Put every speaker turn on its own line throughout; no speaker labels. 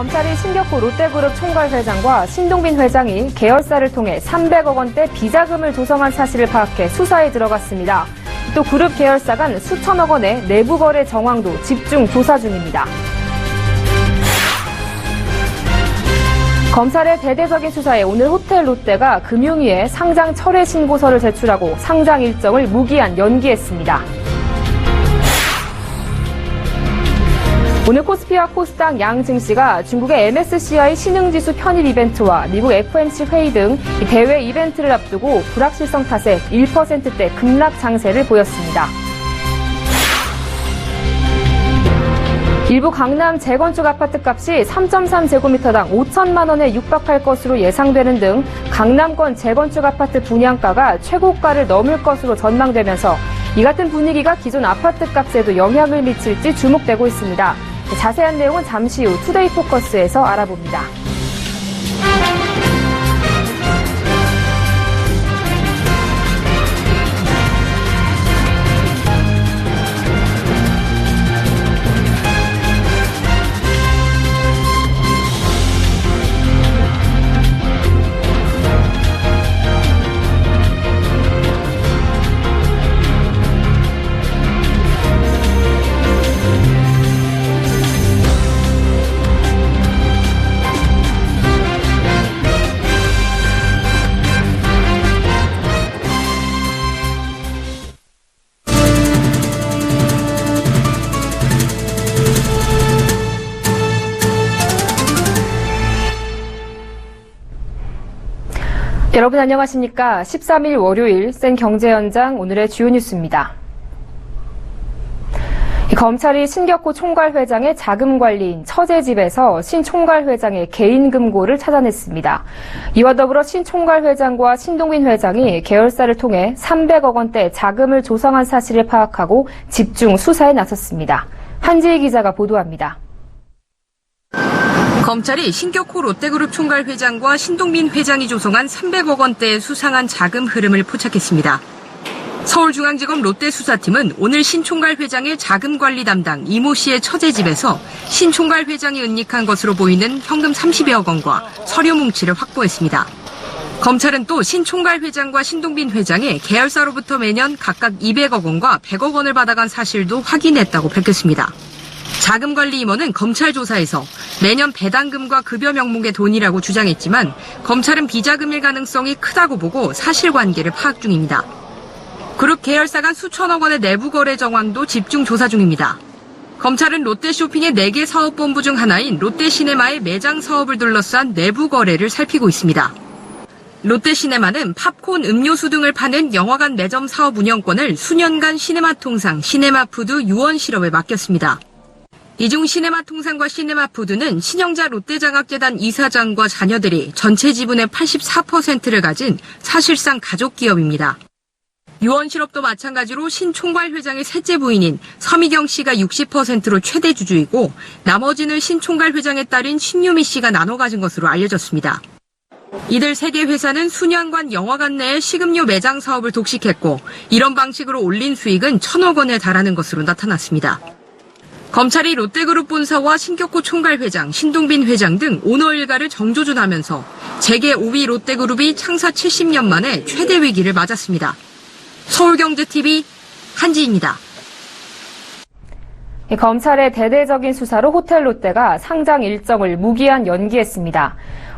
검찰이 신격호 롯데그룹 총괄회장과 신동빈 회장이 계열사를 통해 300억 원대 비자금을 조성한 사실을 파악해 수사에 들어갔습니다. 또 그룹 계열사 간 수천억 원의 내부 거래 정황도 집중 조사 중입니다. 검찰의 대대적인 수사에 오늘 호텔 롯데가 금융위에 상장 철회 신고서를 제출하고 상장 일정을 무기한 연기했습니다. 오늘 코스피와 코스닥 양 증시가 중국의 MSCI 신흥지수 편입 이벤트와 미국 FOMC 회의 등 대외 이벤트를 앞두고 불확실성 탓에 1%대 급락 장세를 보였습니다. 일부 강남 재건축 아파트 값이 3.3제곱미터당 5천만 원에 육박할 것으로 예상되는 등 강남권 재건축 아파트 분양가가 최고가를 넘을 것으로 전망되면서 이 같은 분위기가 기존 아파트 값에도 영향을 미칠지 주목되고 있습니다. 자세한 내용은 잠시 후 투데이 포커스에서 알아봅니다. 여러분 안녕하십니까? 13일 월요일 센 경제 현장 오늘의 주요 뉴스입니다. 검찰이 신격호 총괄회장의 자금 관리인 처제집에서 신 총괄회장의 개인 금고를 찾아냈습니다. 이와 더불어 신 총괄회장과 신동빈 회장이 계열사를 통해 300억 원대 자금을 조성한 사실을 파악하고 집중 수사에 나섰습니다. 한지희 기자가 보도합니다.
검찰이 신격호 롯데그룹 총괄회장과 신동빈 회장이 조성한 300억 원대의 수상한 자금 흐름을 포착했습니다. 서울중앙지검 롯데수사팀은 오늘 신 총괄회장의 자금관리 담당 이모 씨의 처제집에서 신 총괄회장이 은닉한 것으로 보이는 현금 30여억 원과 서류 뭉치를 확보했습니다. 검찰은 또 신 총괄회장과 신동빈 회장이 계열사로부터 매년 각각 200억 원과 100억 원을 받아간 사실도 확인했다고 밝혔습니다. 자금관리 임원은 검찰 조사에서 매년 배당금과 급여 명목의 돈이라고 주장했지만 검찰은 비자금일 가능성이 크다고 보고 사실관계를 파악 중입니다. 그룹 계열사 간 수천억 원의 내부 거래 정황도 집중 조사 중입니다. 검찰은 롯데쇼핑의 4개 사업본부 중 하나인 롯데시네마의 매장 사업을 둘러싼 내부 거래를 살피고 있습니다. 롯데시네마는 팝콘, 음료수 등을 파는 영화관 매점 사업 운영권을 수년간 시네마통상, 시네마푸드, 유원실업에 맡겼습니다. 이 중 시네마통상과 시네마푸드는 신영자 롯데장학재단 이사장과 자녀들이 전체 지분의 84%를 가진 사실상 가족 기업입니다. 유원실업도 마찬가지로 신 총괄회장의 셋째 부인인 서미경 씨가 60%로 최대 주주이고 나머지는 신 총괄회장의 딸인 신유미 씨가 나눠 가진 것으로 알려졌습니다. 이들 3개 회사는 수년간 영화관 내에 식음료 매장 사업을 독식했고 이런 방식으로 올린 수익은 1,000억 원에 달하는 것으로 나타났습니다. 검찰이 롯데그룹 본사와 신격호 총괄회장, 신동빈 회장 등 오너 일가를 정조준하면서 재계 5위 롯데그룹이 창사 70년 만에 최대 위기를 맞았습니다. 서울경제TV 한지희입니다.
검찰의 대대적인 수사로 호텔 롯데가 상장 일정을 무기한 연기했습니다.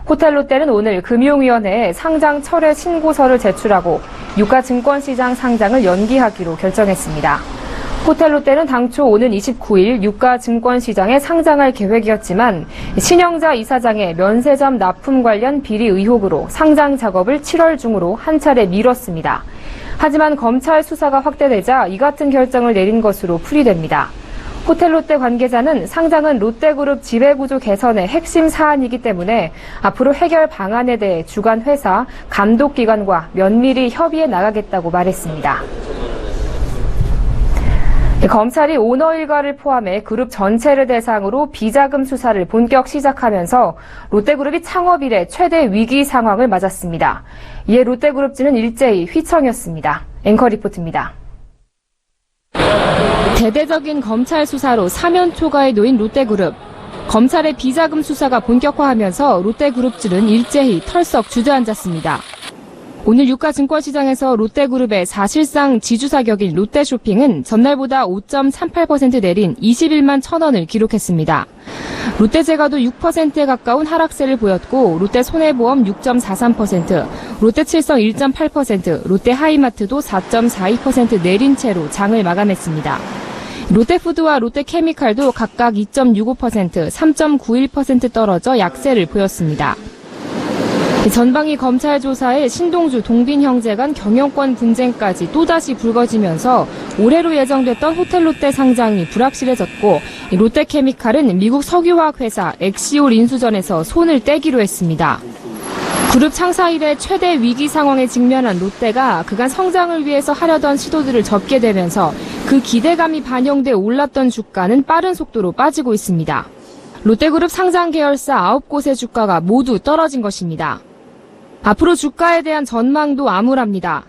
호텔 롯데는 오늘 금융위원회에 상장 철회 신고서를 제출하고 유가증권시장 상장을 연기하기로 결정했습니다. 호텔 롯데는 당초 오는 29일 유가증권시장에 상장할 계획이었지만 신영자 이사장의 면세점 납품 관련 비리 의혹으로 상장 작업을 7월 중으로 한 차례 미뤘습니다. 하지만 검찰 수사가 확대되자 이 같은 결정을 내린 것으로 풀이됩니다. 호텔 롯데 관계자는 상장은 롯데그룹 지배구조 개선의 핵심 사안이기 때문에 앞으로 해결 방안에 대해 주관 회사, 감독기관과 면밀히 협의해 나가겠다고 말했습니다. 검찰이 오너 일가를 포함해 그룹 전체를 대상으로 비자금 수사를 본격 시작하면서 롯데그룹이 창업 이래 최대 위기 상황을 맞았습니다. 이에 롯데그룹지는 일제히 휘청였습니다. 앵커 리포트입니다. 대대적인 검찰 수사로 사면 초가에 놓인 롯데그룹. 검찰의 비자금 수사가 본격화하면서 롯데그룹주는 일제히 털썩 주저앉았습니다. 오늘 유가증권시장에서 롯데그룹의 사실상 지주사격인 롯데쇼핑은 전날보다 5.38% 내린 21만 1,000원을 기록했습니다. 롯데제과도 6%에 가까운 하락세를 보였고 롯데손해보험 6.43%, 롯데칠성 1.8%, 롯데하이마트도 4.42% 내린 채로 장을 마감했습니다. 롯데푸드와 롯데케미칼도 각각 2.65%, 3.91% 떨어져 약세를 보였습니다. 전방위 검찰 조사에 신동주, 동빈 형제 간 경영권 분쟁까지 또다시 불거지면서 올해로 예정됐던 호텔롯데 상장이 불확실해졌고 롯데케미칼은 미국 석유화학 회사 엑시올 인수전에서 손을 떼기로 했습니다. 그룹 창사 이래 최대 위기 상황에 직면한 롯데가 그간 성장을 위해서 하려던 시도들을 접게 되면서 그 기대감이 반영돼 올랐던 주가는 빠른 속도로 빠지고 있습니다. 롯데그룹 상장 계열사 9곳의 주가가 모두 떨어진 것입니다. 앞으로 주가에 대한 전망도 암울합니다.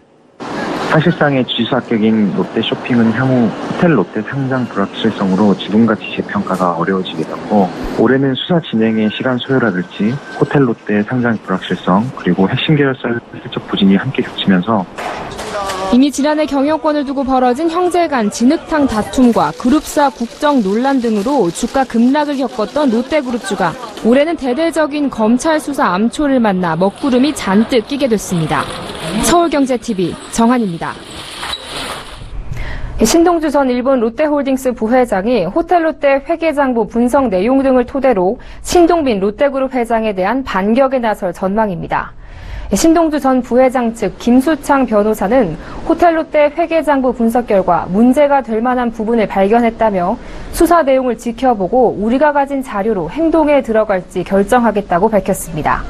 사실상의 지주사격인 롯데쇼핑은 향후 호텔 롯데 상장 불확실성으로 지분가치 재평가가 어려워지게 되고 올해는 수사 진행의 시간 소요라든지 호텔 롯데 상장 불확실성 그리고 핵심 계열사의 실적 부진이 함께 겹치면서
이미 지난해 경영권을 두고 벌어진 형제 간 진흙탕 다툼과 그룹사 국정 논란 등으로 주가 급락을 겪었던 롯데그룹주가 올해는 대대적인 검찰 수사 암초를 만나 먹구름이 잔뜩 끼게 됐습니다. 서울경제TV 정한입니다. 신동주 전 일본 롯데홀딩스 부회장이 호텔롯데 회계장부 분석 내용 등을 토대로 신동빈 롯데그룹 회장에 대한 반격에 나설 전망입니다. 신동주 전 부회장 측 김수창 변호사는 호텔롯데 회계장부 분석 결과 문제가 될 만한 부분을 발견했다며 수사 내용을 지켜보고 우리가 가진 자료로 행동에 들어갈지 결정하겠다고 밝혔습니다.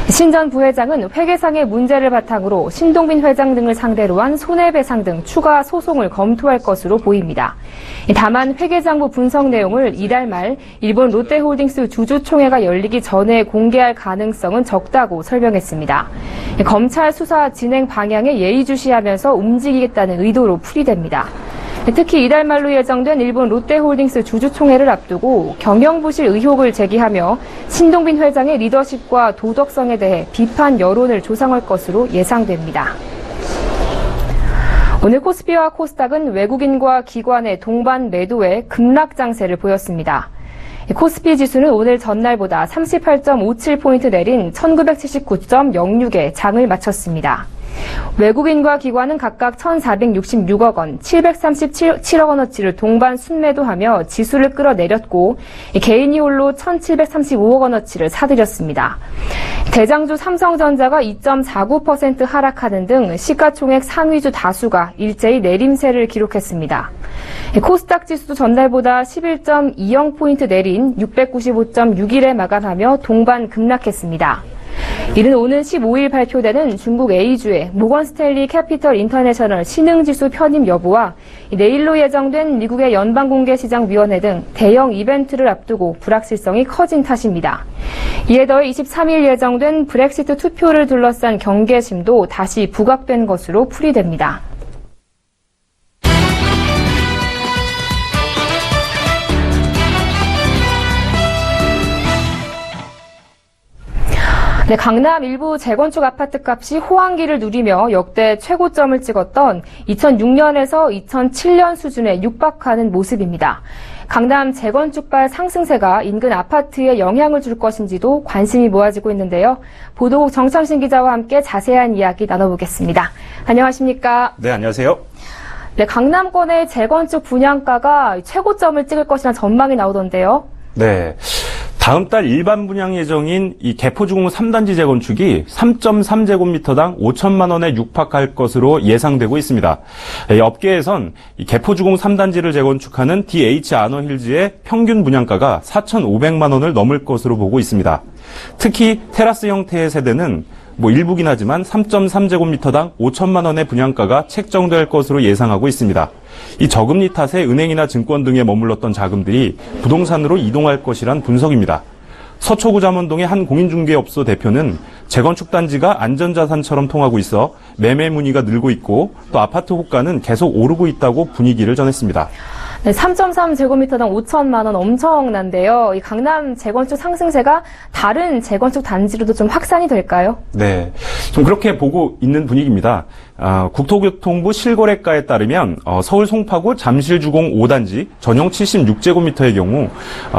신 전 부회장은 회계상의 문제를 바탕으로 신동빈 회장 등을 상대로 한 손해배상 등 추가 소송을 검토할 것으로 보입니다. 다만 회계장부 분석 내용을 이달 말 일본 롯데홀딩스 주주총회가 열리기 전에 공개할 가능성은 적다고 설명했습니다. 검찰 수사 진행 방향에 예의주시하면서 움직이겠다는 의도로 풀이됩니다. 특히 이달 말로 예정된 일본 롯데홀딩스 주주총회를 앞두고 경영부실 의혹을 제기하며 신동빈 회장의 리더십과 도덕성에 대해 비판 여론을 조성할 것으로 예상됩니다. 오늘 코스피와 코스닥은 외국인과 기관의 동반 매도에 급락 장세를 보였습니다. 코스피 지수는 오늘 전날보다 38.57포인트 내린 1979.06에 장을 마쳤습니다. 외국인과 기관은 각각 1,466억 원, 737억 원어치를 동반 순매도하며 지수를 끌어내렸고 개인이 홀로 1,735억 원어치를 사들였습니다. 대장주 삼성전자가 2.49% 하락하는 등 시가총액 상위주 다수가 일제히 내림세를 기록했습니다. 코스닥 지수도 전날보다 11.20포인트 내린 695.61에 마감하며 동반 급락했습니다. 이는 오는 15일 발표되는 중국 A주의 모건스탠리 캐피털 인터내셔널 신흥지수 편입 여부와 내일로 예정된 미국의 연방공개시장위원회 등 대형 이벤트를 앞두고 불확실성이 커진 탓입니다. 이에 더해 23일 예정된 브렉시트 투표를 둘러싼 경계심도 다시 부각된 것으로 풀이됩니다. 강남 일부 재건축 아파트값이 호황기를 누리며 역대 최고점을 찍었던 2006년에서 2007년 수준에 육박하는 모습입니다. 강남 재건축발 상승세가 인근 아파트에 영향을 줄 것인지도 관심이 모아지고 있는데요. 보도국 정창신 기자와 함께 자세한 이야기 나눠보겠습니다. 안녕하십니까?
네, 안녕하세요.
네, 강남권의 재건축 분양가가 최고점을 찍을 것이라는 전망이 나오던데요.
네. 다음 달 일반 분양 예정인 이 개포주공 3단지 재건축이 3.3제곱미터당 5천만 원에 육박할 것으로 예상되고 있습니다. 업계에선 이 개포주공 3단지를 재건축하는 DH 아너힐즈의 평균 분양가가 4,500만 원을 넘을 것으로 보고 있습니다. 특히 테라스 형태의 세대는 일부긴 하지만 3.3제곱미터당 5천만 원의 분양가가 책정될 것으로 예상하고 있습니다. 이 저금리 탓에 은행이나 증권 등에 머물렀던 자금들이 부동산으로 이동할 것이란 분석입니다. 서초구 잠원동의 한 공인중개업소 대표는 재건축 단지가 안전자산처럼 통하고 있어 매매 문의가 늘고 있고 또 아파트 호가는 계속 오르고 있다고 분위기를 전했습니다.
네, 3.3제곱미터당 5천만 원 엄청난데요. 이 강남 재건축 상승세가 다른 재건축 단지로도 좀 확산이 될까요?
네, 좀 그렇게 보고 있는 분위기입니다. 국토교통부 실거래가에 따르면 서울 송파구 잠실주공 5단지 전용 76제곱미터의 경우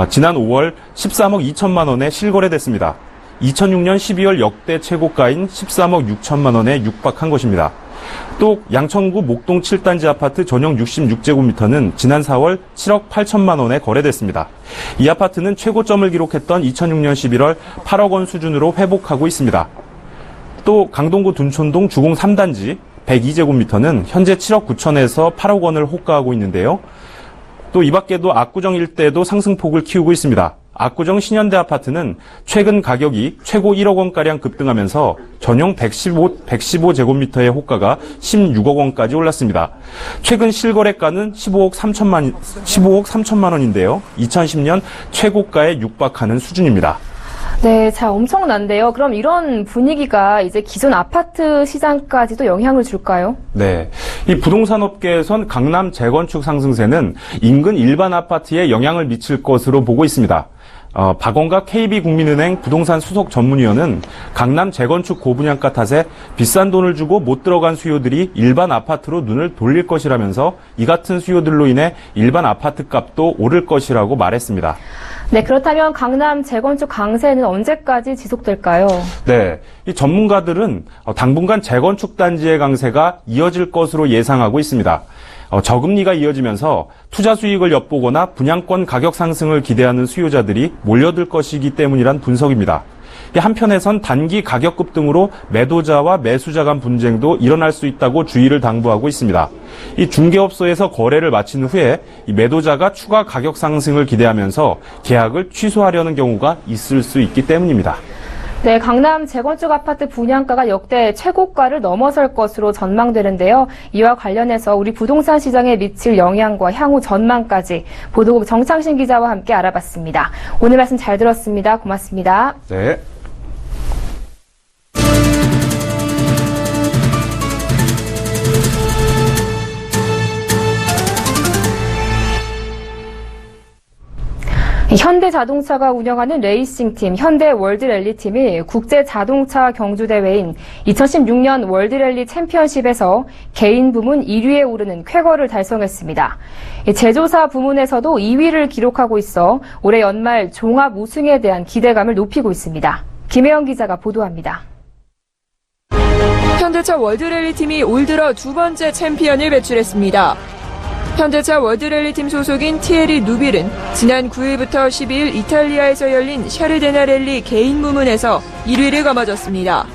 지난 5월 13억 2천만 원에 실거래됐습니다. 2006년 12월 역대 최고가인 13억 6천만 원에 육박한 것입니다. 또 양천구 목동 7단지 아파트 전용 66제곱미터는 지난 4월 7억 8천만 원에 거래됐습니다. 이 아파트는 최고점을 기록했던 2006년 11월 8억 원 수준으로 회복하고 있습니다. 또 강동구 둔촌동 주공 3단지 102제곱미터는 현재 7억 9천에서 8억 원을 호가하고 있는데요. 또 이 밖에도 압구정 일대도 상승폭을 키우고 있습니다. 압구정 신현대 아파트는 최근 가격이 최고 1억 원가량 급등하면서 전용 115제곱미터의 호가가 16억 원까지 올랐습니다. 최근 실거래가는 15억 3천만 원인데요. 2010년 최고가에 육박하는 수준입니다.
네, 자, 엄청난데요. 그럼 이런 분위기가 이제 기존 아파트 시장까지도 영향을 줄까요?
네. 이 부동산 업계에선 강남 재건축 상승세는 인근 일반 아파트에 영향을 미칠 것으로 보고 있습니다. 박원갑 KB국민은행 부동산 수석 전문위원은 강남 재건축 고분양가 탓에 비싼 돈을 주고 못 들어간 수요들이 일반 아파트로 눈을 돌릴 것이라면서 이 같은 수요들로 인해 일반 아파트 값도 오를 것이라고 말했습니다.
네, 그렇다면 강남 재건축 강세는 언제까지 지속될까요?
네, 이 전문가들은 당분간 재건축 단지의 강세가 이어질 것으로 예상하고 있습니다. 저금리가 이어지면서 투자 수익을 엿보거나 분양권 가격 상승을 기대하는 수요자들이 몰려들 것이기 때문이란 분석입니다. 한편에선 단기 가격 급등으로 매도자와 매수자 간 분쟁도 일어날 수 있다고 주의를 당부하고 있습니다. 이 중개업소에서 거래를 마친 후에 이 매도자가 추가 가격 상승을 기대하면서 계약을 취소하려는 경우가 있을 수 있기 때문입니다.
네, 강남 재건축 아파트 분양가가 역대 최고가를 넘어설 것으로 전망되는데요. 이와 관련해서 우리 부동산 시장에 미칠 영향과 향후 전망까지 보도국 정창신 기자와 함께 알아봤습니다. 오늘 말씀 잘 들었습니다. 고맙습니다.
네.
현대자동차가 운영하는 레이싱팀 현대월드랠리팀이 국제자동차 경주대회인 2016년 월드랠리 챔피언십에서 개인 부문 1위에 오르는 쾌거를 달성했습니다. 제조사 부문에서도 2위를 기록하고 있어 올해 연말 종합 우승에 대한 기대감을 높이고 있습니다. 김혜영 기자가 보도합니다.
현대차 월드랠리팀이 올 들어 두 번째 챔피언을 배출했습니다. 현대차 월드랠리팀 소속인 티에리 누빌은 지난 9일부터 12일 이탈리아에서 열린 샤르데나 랠리 개인 부문에서 1위를 거머쥐었습니다.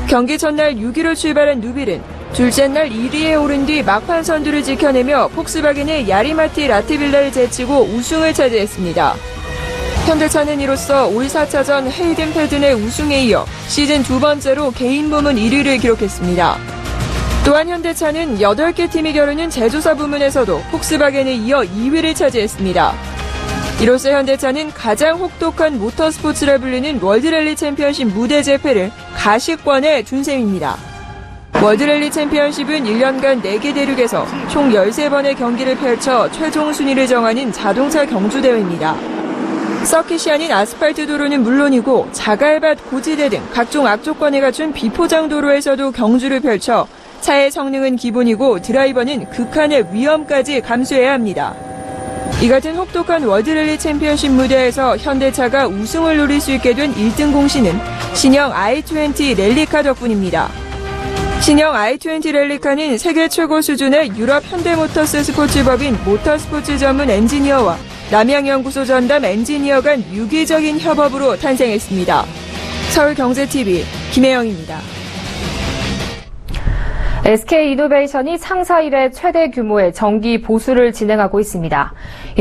경기 첫날 6위로 출발한 누빌은 둘째 날 1위에 오른 뒤 막판 선두를 지켜내며 폭스바겐의 야리마티 라티빌라를 제치고 우승을 차지했습니다. 현대차는 이로써 올 4차전 헤이든 패든의 우승에 이어 시즌 두 번째로 개인 부문 1위를 기록했습니다. 또한 현대차는 8개 팀이 겨루는 제조사 부문에서도 폭스바겐에 이어 2위를 차지했습니다. 이로써 현대차는 가장 혹독한 모터스포츠라 불리는 월드랠리 챔피언십 무대 제패를 가시권에 둔 셈입니다. 월드랠리 챔피언십은 1년간 4개 대륙에서 총 13번의 경기를 펼쳐 최종 순위를 정하는 자동차 경주대회입니다. 서킷이 아닌 아스팔트 도로는 물론이고 자갈밭, 고지대 등 각종 악조건에 갖춘 비포장 도로에서도 경주를 펼쳐 차의 성능은 기본이고 드라이버는 극한의 위험까지 감수해야 합니다. 이 같은 혹독한 월드랠리 챔피언십 무대에서 현대차가 우승을 노릴 수 있게 된 1등 공신은 신형 i20 랠리카 덕분입니다. 신형 i20 랠리카는 세계 최고 수준의 유럽 현대모터스 스포츠법인 모터스포츠 전문 엔지니어와 남양연구소 전담 엔지니어 간 유기적인 협업으로 탄생했습니다. 서울경제TV 김혜영입니다.
SK이노베이션이 창사 이래 최대 규모의 정기 보수를 진행하고 있습니다.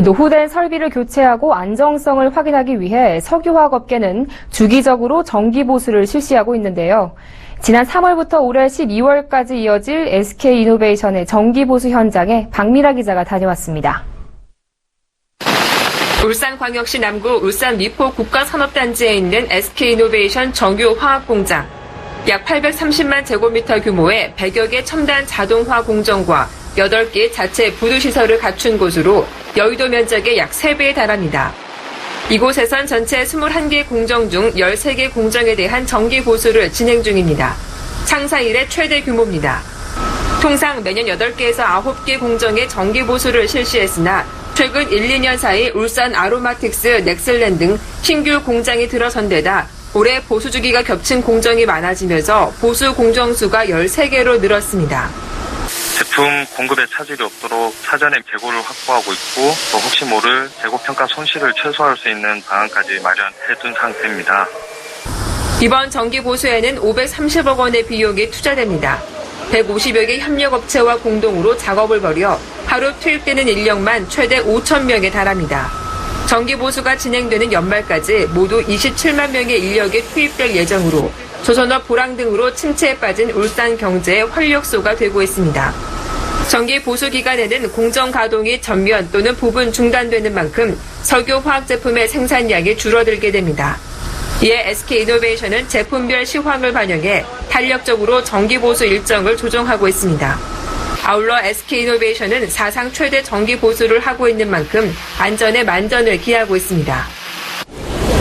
노후된 설비를 교체하고 안정성을 확인하기 위해 석유화학 업계는 주기적으로 정기 보수를 실시하고 있는데요. 지난 3월부터 올해 12월까지 이어질 SK이노베이션의 정기 보수 현장에 박미라 기자가 다녀왔습니다.
울산광역시 남구 울산 미포 국가산업단지에 있는 SK이노베이션 정유화학공장. 약 830만 제곱미터 규모의 100여 개 첨단 자동화 공정과 8개 자체 부두시설을 갖춘 곳으로 여의도 면적의 약 3배에 달합니다. 이곳에선 전체 21개 공정 중 13개 공정에 대한 정기 보수를 진행 중입니다. 창사 이래 최대 규모입니다. 통상 매년 8개에서 9개 공정에 정기 보수를 실시했으나 최근 1, 2년 사이 울산 아로마틱스, 넥슬랜 등 신규 공장이 들어선 데다 올해 보수 주기가 겹친 공정이 많아지면서 보수 공정 수가 13개로 늘었습니다.
제품 공급에 차질이 없도록 사전에 재고를 확보하고 있고 또 혹시 모를 재고평가 손실을 최소화할 수 있는 방안까지 마련해둔 상태입니다.
이번 정기 보수에는 530억 원의 비용이 투자됩니다. 150여 개 협력업체와 공동으로 작업을 벌여 하루 투입되는 인력만 최대 5천 명에 달합니다. 정기 보수가 진행되는 연말까지 모두 27만 명의 인력이 투입될 예정으로 조선업 불황 등으로 침체에 빠진 울산 경제의 활력소가 되고 있습니다. 정기 보수 기간에는 공정 가동이 전면 또는 부분 중단되는 만큼 석유 화학 제품의 생산량이 줄어들게 됩니다. 이에 SK이노베이션은 제품별 시황을 반영해 탄력적으로 정기 보수 일정을 조정하고 있습니다. 아울러 SK이노베이션은 사상 최대 정기 보수를 하고 있는 만큼 안전에 만전을 기하고 있습니다.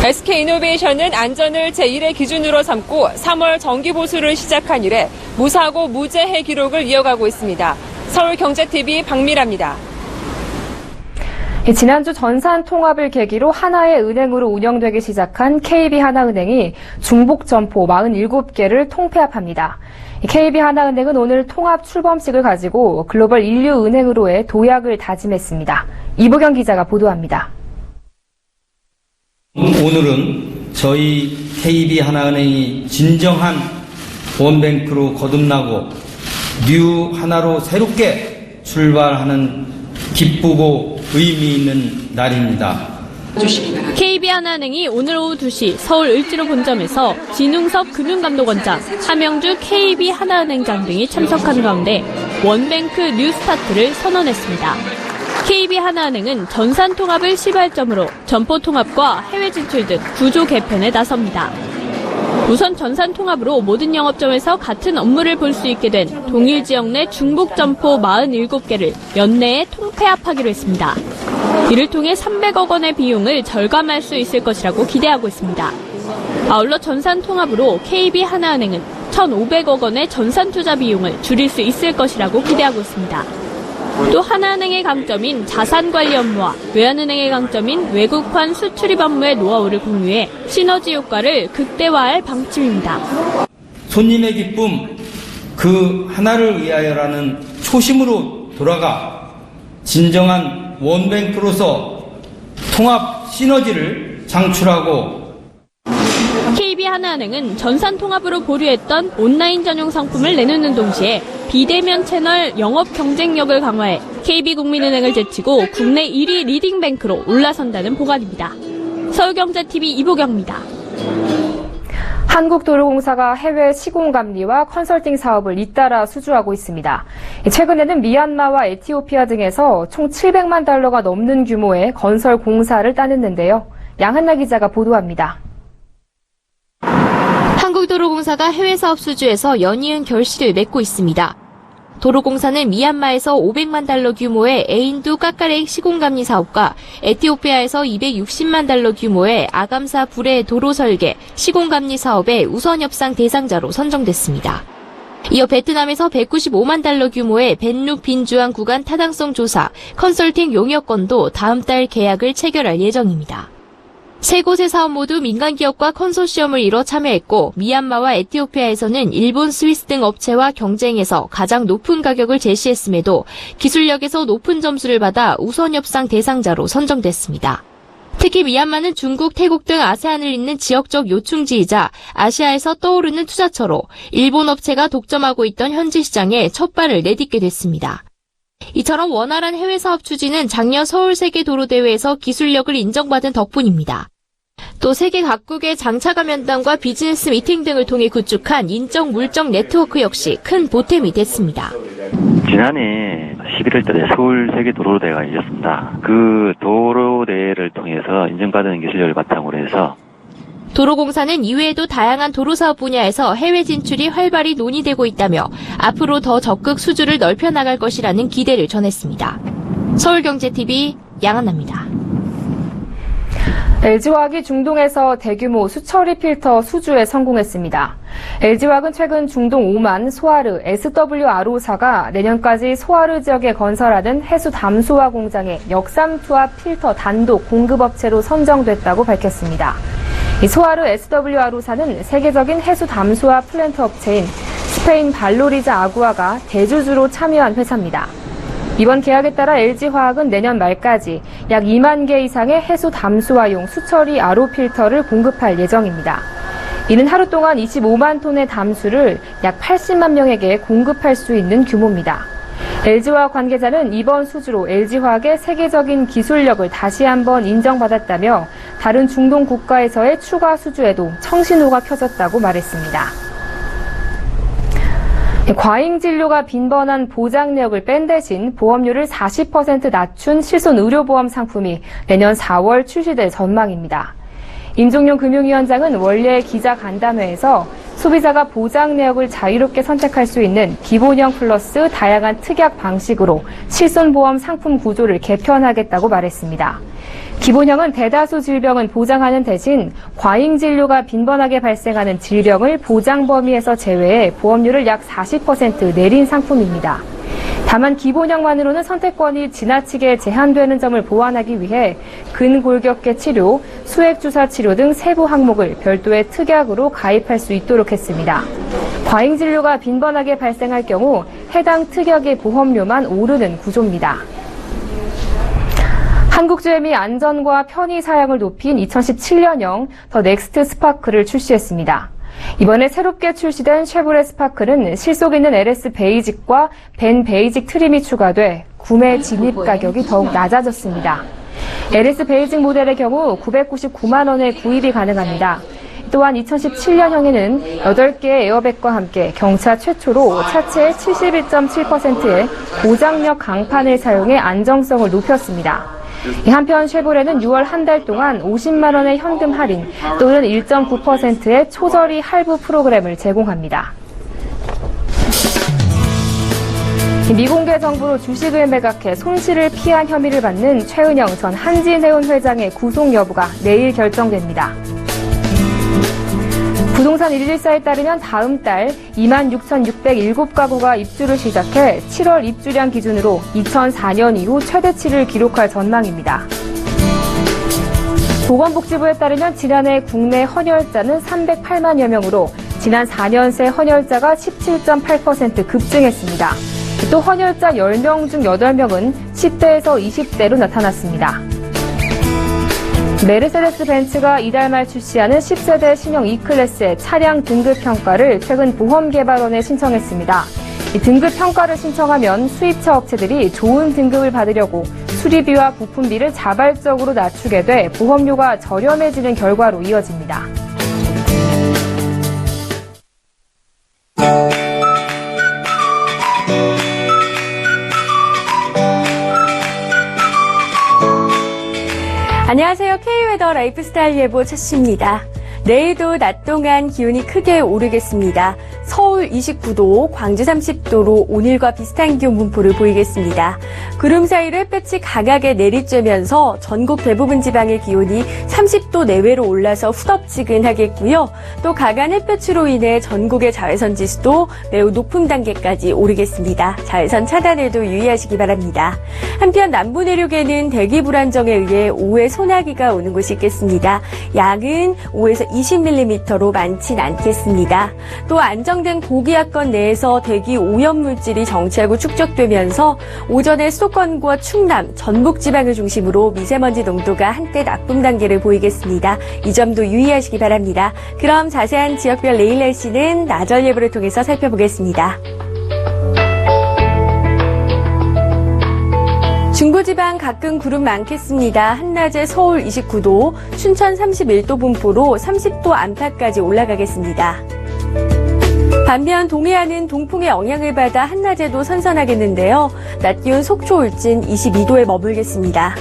SK이노베이션은 안전을 제1의 기준으로 삼고 3월 정기 보수를 시작한 이래 무사고 무재해 기록을 이어가고 있습니다. 서울경제TV 박미라입니다.
지난주 전산 통합을 계기로 하나의 은행으로 운영되기 시작한 KB하나은행이 중복 점포 47개를 통폐합합니다. KB하나은행은 오늘 통합 출범식을 가지고 글로벌 인류은행으로의 도약을 다짐했습니다. 이보경 기자가 보도합니다.
오늘은 저희 KB하나은행이 진정한 원뱅크로 거듭나고 뉴 하나로 새롭게 출발하는 기쁘고 의미 있는 날입니다.
KB하나은행이 오늘 오후 2시 서울 을지로 본점에서 진웅섭 금융감독원장, 하명주 KB하나은행장 등이 참석한 가운데 원뱅크 뉴스타트를 선언했습니다. KB하나은행은 전산 통합을 시발점으로 점포 통합과 해외 진출 등 구조 개편에 나섭니다. 우선 전산 통합으로 모든 영업점에서 같은 업무를 볼 수 있게 된 동일 지역 내 중복 점포 47개를 연내에 통폐합하기로 했습니다. 이를 통해 300억 원의 비용을 절감할 수 있을 것이라고 기대하고 있습니다. 아울러 전산 통합으로 KB하나은행은 1,500억 원의 전산 투자 비용을 줄일 수 있을 것이라고 기대하고 있습니다. 또 하나은행의 강점인 자산관리 업무와 외환은행의 강점인 외국환 수출입 업무의 노하우를 공유해 시너지 효과를 극대화할 방침입니다.
손님의 기쁨 그 하나를 위하여라는 초심으로 돌아가 진정한 원뱅크로서 통합 시너지를 창출하고
KB하나은행은 전산 통합으로 보류했던 온라인 전용 상품을 내놓는 동시에 비대면 채널 영업 경쟁력을 강화해 KB국민은행을 제치고 국내 1위 리딩뱅크로 올라선다는 보관입니다. 서울경제TV 이보경입니다.
한국도로공사가 해외 시공감리와 컨설팅 사업을 잇따라 수주하고 있습니다. 최근에는 미얀마와 에티오피아 등에서 총 700만 달러가 넘는 규모의 건설 공사를 따냈는데요. 양한나 기자가 보도합니다.
한국도로공사가 해외 사업 수주에서 연이은 결실을 맺고 있습니다. 도로공사는 미얀마에서 500만 달러 규모의 에인두 까까레익 시공감리 사업과 에티오피아에서 260만 달러 규모의 아감사 불의 도로 설계, 시공감리 사업의 우선 협상 대상자로 선정됐습니다. 이어 베트남에서 195만 달러 규모의 벤룩 빈주안 구간 타당성 조사, 컨설팅 용역권도 다음 달 계약을 체결할 예정입니다. 세 곳의 사업 모두 민간기업과 컨소시엄을 이뤄 참여했고 미얀마와 에티오피아에서는 일본, 스위스 등 업체와 경쟁해서 가장 높은 가격을 제시했음에도 기술력에서 높은 점수를 받아 우선 협상 대상자로 선정됐습니다. 특히 미얀마는 중국, 태국 등 아세안을 잇는 지역적 요충지이자 아시아에서 떠오르는 투자처로 일본 업체가 독점하고 있던 현지 시장에 첫 발을 내딛게 됐습니다. 이처럼 원활한 해외 사업 추진은 작년 서울 세계도로대회에서 기술력을 인정받은 덕분입니다. 또 세계 각국의 장차가 면담과 비즈니스 미팅 등을 통해 구축한 인적 물적 네트워크 역시 큰 보탬이 됐습니다.
지난해 11월 달에 서울 세계도로대회가 열렸습니다. 그 도로대회를 통해서 인정받은 기술력을 바탕으로 해서
도로공사는 이외에도 다양한 도로사업 분야에서 해외 진출이 활발히 논의되고 있다며 앞으로 더 적극 수주를 넓혀 나갈 것이라는 기대를 전했습니다. 서울경제TV 양한나입니다.
LG화학이 중동에서 대규모 수처리 필터 수주에 성공했습니다. LG화학은 최근 중동 오만 소아르 SWRO사가 내년까지 소아르 지역에 건설하는 해수 담수화 공장의 역삼투압 필터 단독 공급업체로 선정됐다고 밝혔습니다. 이 소아르 SWRO사는 세계적인 해수 담수화 플랜트 업체인 스페인 발로리자 아구아가 대주주로 참여한 회사입니다. 이번 계약에 따라 LG화학은 내년 말까지 약 2만 개 이상의 해수 담수화용 수처리 RO 필터를 공급할 예정입니다. 이는 하루 동안 25만 톤의 담수를 약 80만 명에게 공급할 수 있는 규모입니다. LG화학 관계자는 이번 수주로 LG화학의 세계적인 기술력을 다시 한번 인정받았다며 다른 중동 국가에서의 추가 수주에도 청신호가 켜졌다고 말했습니다. 과잉 진료가 빈번한 보장 내역을 뺀 대신 보험료를 40% 낮춘 실손 의료보험 상품이 내년 4월 출시될 전망입니다. 임종용 금융위원장은 원래 기자 간담회에서 소비자가 보장 내역을 자유롭게 선택할 수 있는 기본형 플러스 다양한 특약 방식으로 실손보험 상품 구조를 개편하겠다고 말했습니다. 기본형은 대다수 질병은 보장하는 대신 과잉 진료가 빈번하게 발생하는 질병을 보장 범위에서 제외해 보험료를 약 40% 내린 상품입니다. 다만 기본형만으로는 선택권이 지나치게 제한되는 점을 보완하기 위해 근골격계 치료, 수액주사 치료 등 세부 항목을 별도의 특약으로 가입할 수 있도록 했습니다. 과잉 진료가 빈번하게 발생할 경우 해당 특약의 보험료만 오르는 구조입니다. 한국GM이 안전과 편의 사양을 높인 2017년형 더 넥스트 스파크를 출시했습니다. 이번에 새롭게 출시된 쉐보레 스파크는 실속 있는 LS 베이직과 벤 베이직 트림이 추가돼 구매 진입 가격이 더욱 낮아졌습니다. LS 베이직 모델의 경우 999만 원에 구입이 가능합니다. 또한 2017년형에는 8개의 에어백과 함께 경차 최초로 차체의 71.7%의 고장력 강판을 사용해 안정성을 높였습니다. 한편 쉐보레는 6월 한 달 동안 50만 원의 현금 할인 또는 1.9%의 초저리 할부 프로그램을 제공합니다. 미공개 정보로 주식을 매각해 손실을 피한 혐의를 받는 최은영 전 한진해운 회장의 구속 여부가 내일 결정됩니다. 부동산 114에 따르면 다음 달 26,607가구가 입주를 시작해 7월 입주량 기준으로 2004년 이후 최대치를 기록할 전망입니다. 보건복지부에 따르면 지난해 국내 헌혈자는 308만여 명으로 지난 4년 새 헌혈자가 17.8% 급증했습니다. 또 헌혈자 10명 중 8명은 10대에서 20대로 나타났습니다. 메르세데스 벤츠가 이달 말 출시하는 10세대 신형 E클래스의 차량 등급 평가를 최근 보험개발원에 신청했습니다. 이 등급 평가를 신청하면 수입차 업체들이 좋은 등급을 받으려고 수리비와 부품비를 자발적으로 낮추게 돼 보험료가 저렴해지는 결과로 이어집니다.
안녕하세요. K웨더 라이프스타일 예보 최씨입니다. 내일도 낮 동안 기온이 크게 오르겠습니다. 서울 29도, 광주 30도로 오늘과 비슷한 기온 분포를 보이겠습니다. 구름 사이로 햇볕이 강하게 내리쬐면서 전국 대부분 지방의 기온이 30도 내외로 올라서 후덥지근하겠고요. 또 강한 햇볕으로 인해 전국의 자외선 지수도 매우 높은 단계까지 오르겠습니다. 자외선 차단에도 유의하시기 바랍니다. 한편 남부 내륙에는 대기 불안정에 의해 오후에 소나기가 오는 곳이 있겠습니다. 양은 5에서 20mm로 많진 않겠습니다. 또 안정된 고기야권 내에서 대기 오염물질이 정체하고 축적되면서 오전에 수도권과 충남, 전북 지방을 중심으로 미세먼지 농도가 한때 나쁨 단계를 보이겠습니다. 이 점도 유의하시기 바랍니다. 그럼 자세한 지역별 내일 날씨는 나절 예보를 통해서 살펴보겠습니다. 중부지방 가끔 구름 많겠습니다. 한낮에 서울 29도, 춘천 31도 분포로 30도 안팎까지 올라가겠습니다. 반면 동해안은 동풍의 영향을 받아 한낮에도 선선하겠는데요. 낮 기온 속초 울진 22도에 머물겠습니다.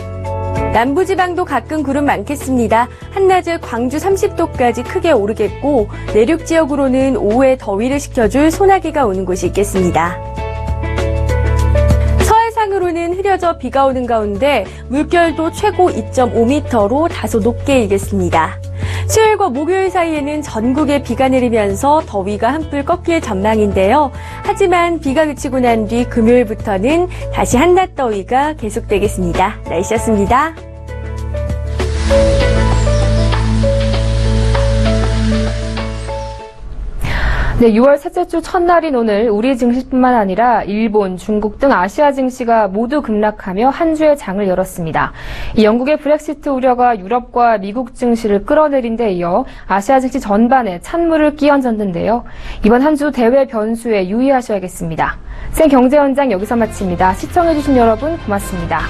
남부지방도 가끔 구름 많겠습니다. 한낮에 광주 30도까지 크게 오르겠고 내륙 지역으로는 오후에 더위를 식혀줄 소나기가 오는 곳이 있겠습니다. 서해상으로는 흐려져 비가 오는 가운데 물결도 최고 2.5m로 다소 높게 일겠습니다. 수요일과 목요일 사이에는 전국에 비가 내리면서 더위가 한풀 꺾일 전망인데요. 하지만 비가 그치고 난 뒤 금요일부터는 다시 한낮 더위가 계속되겠습니다. 날씨였습니다.
네, 6월 셋째 주 첫날인 오늘 우리 증시뿐만 아니라 일본, 중국 등 아시아 증시가 모두 급락하며 한 주의 장을 열었습니다. 이 영국의 브렉시트 우려가 유럽과 미국 증시를 끌어내린 데 이어 아시아 증시 전반에 찬물을 끼얹었는데요. 이번 한 주 대외 변수에 유의하셔야겠습니다. 생 경제 현장 여기서 마칩니다. 시청해주신 여러분 고맙습니다.